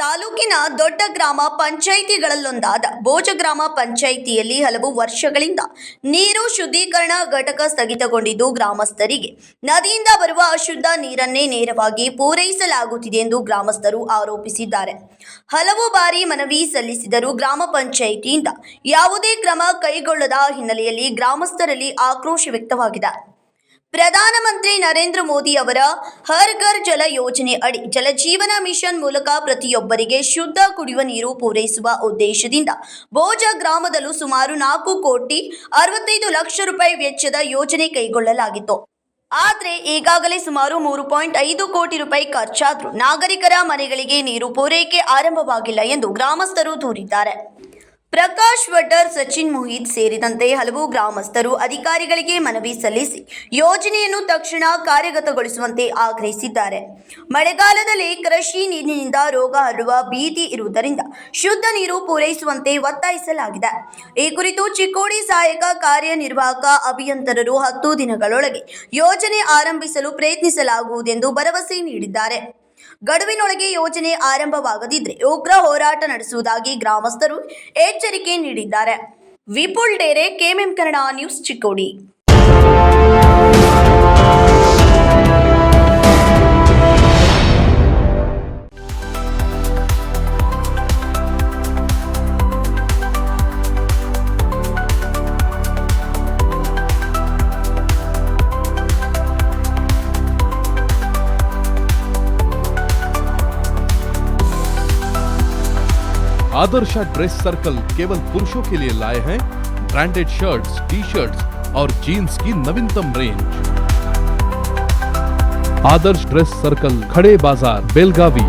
ತಾಲೂಕಿನ ದೊಡ್ಡ ಗ್ರಾಮ ಪಂಚಾಯಿತಿಗಳಲ್ಲೊಂದಾದ ಬೋಜ ಗ್ರಾಮ ಪಂಚಾಯಿತಿಯಲ್ಲಿ ಹಲವು ವರ್ಷಗಳಿಂದ ನೀರು ಶುದ್ಧೀಕರಣ ಘಟಕ ಸ್ಥಗಿತಗೊಂಡಿದ್ದು ಗ್ರಾಮಸ್ಥರಿಗೆ ನದಿಯಿಂದ ಬರುವ ಅಶುದ್ಧ ನೀರನ್ನೇ ನೇರವಾಗಿ ಪೂರೈಸಲಾಗುತ್ತಿದೆ ಎಂದು ಗ್ರಾಮಸ್ಥರು ಆರೋಪಿಸಿದ್ದಾರೆ. ಹಲವು ಬಾರಿ ಮನವಿ ಸಲ್ಲಿಸಿದರೂ ಗ್ರಾಮ ಪಂಚಾಯಿತಿಯಿಂದ ಯಾವುದೇ ಕ್ರಮ ಕೈಗೊಳ್ಳದ ಹಿನ್ನೆಲೆಯಲ್ಲಿ ಗ್ರಾಮಸ್ಥರಲ್ಲಿ ಆಕ್ರೋಶ ವ್ಯಕ್ತವಾಗಿದೆ. ಪ್ರಧಾನಮಂತ್ರಿ ನರೇಂದ್ರ ಮೋದಿ ಅವರ ಹರ್ ಘರ್ ಜಲ ಯೋಜನೆ ಅಡಿ ಜಲಜೀವನ ಮಿಷನ್ ಮೂಲಕ ಪ್ರತಿಯೊಬ್ಬರಿಗೆ ಶುದ್ಧ ಕುಡಿಯುವ ನೀರು ಪೂರೈಸುವ ಉದ್ದೇಶದಿಂದ ಬೋಜ ಗ್ರಾಮದಲ್ಲೂ ಸುಮಾರು 4,65,00,000 ರೂಪಾಯಿ ವೆಚ್ಚದ ಯೋಜನೆ ಕೈಗೊಳ್ಳಲಾಗಿತ್ತು. ಆದರೆ ಈಗಾಗಲೇ ಸುಮಾರು 3.5 ಕೋಟಿ ರೂಪಾಯಿ ಖರ್ಚಾದರೂ ನಾಗರಿಕರ ಮನೆಗಳಿಗೆ ನೀರು ಪೂರೈಕೆ ಆರಂಭವಾಗಿಲ್ಲ ಎಂದು ಗ್ರಾಮಸ್ಥರು ದೂರಿದ್ದಾರೆ. ಪ್ರಕಾಶ್ ವಡ್ಡರ್, ಸಚಿನ್ ಮೋಹಿತ್ ಸೇರಿದಂತೆ ಹಲವು ಗ್ರಾಮಸ್ಥರು ಅಧಿಕಾರಿಗಳಿಗೆ ಮನವಿ ಸಲ್ಲಿಸಿ ಯೋಜನೆಯನ್ನು ತಕ್ಷಣ ಕಾರ್ಯಗತಗೊಳಿಸುವಂತೆ ಆಗ್ರಹಿಸಿದ್ದಾರೆ. ಮಳೆಗಾಲದಲ್ಲಿ ಕೃಷಿ ನೀರಿನಿಂದ ರೋಗ ಹರಡುವ ಭೀತಿ ಇರುವುದರಿಂದ ಶುದ್ಧ ನೀರು ಪೂರೈಸುವಂತೆ ಒತ್ತಾಯಿಸಲಾಗಿದೆ. ಈ ಕುರಿತು ಚಿಕ್ಕೋಡಿ ಸಹಾಯಕ ಕಾರ್ಯನಿರ್ವಾಹಕ ಅಭಿಯಂತರರು 10 ದಿನಗಳೊಳಗೆ ಯೋಜನೆ ಆರಂಭಿಸಲು ಪ್ರಯತ್ನಿಸಲಾಗುವುದೆಂದು ಭರವಸೆ ನೀಡಿದ್ದಾರೆ. ಗಡುವಿನೊಳಗೆ ಯೋಜನೆ ಆರಂಭವಾಗದಿದ್ದರೆ ಉಗ್ರ ಹೋರಾಟ ನಡೆಸುವುದಾಗಿ ಗ್ರಾಮಸ್ಥರು ಎಚ್ಚರಿಕೆ ನೀಡಿದ್ದಾರೆ. ವಿಪುಲ್ ಡೇರೆ, ಕೆಎಂಎಂ ಕನ್ನಡ ನ್ಯೂಸ್, ಚಿಕ್ಕೋಡಿ. आदर्श ड्रेस सर्कल केवल पुरुषों के लिए लाए हैं ब्रांडेड शर्ट्स, टी-शर्ट्स और जीन्स की नवीनतम रेंज। आदर्श ड्रेस सर्कल, खड़े बाजार, बेलगावी।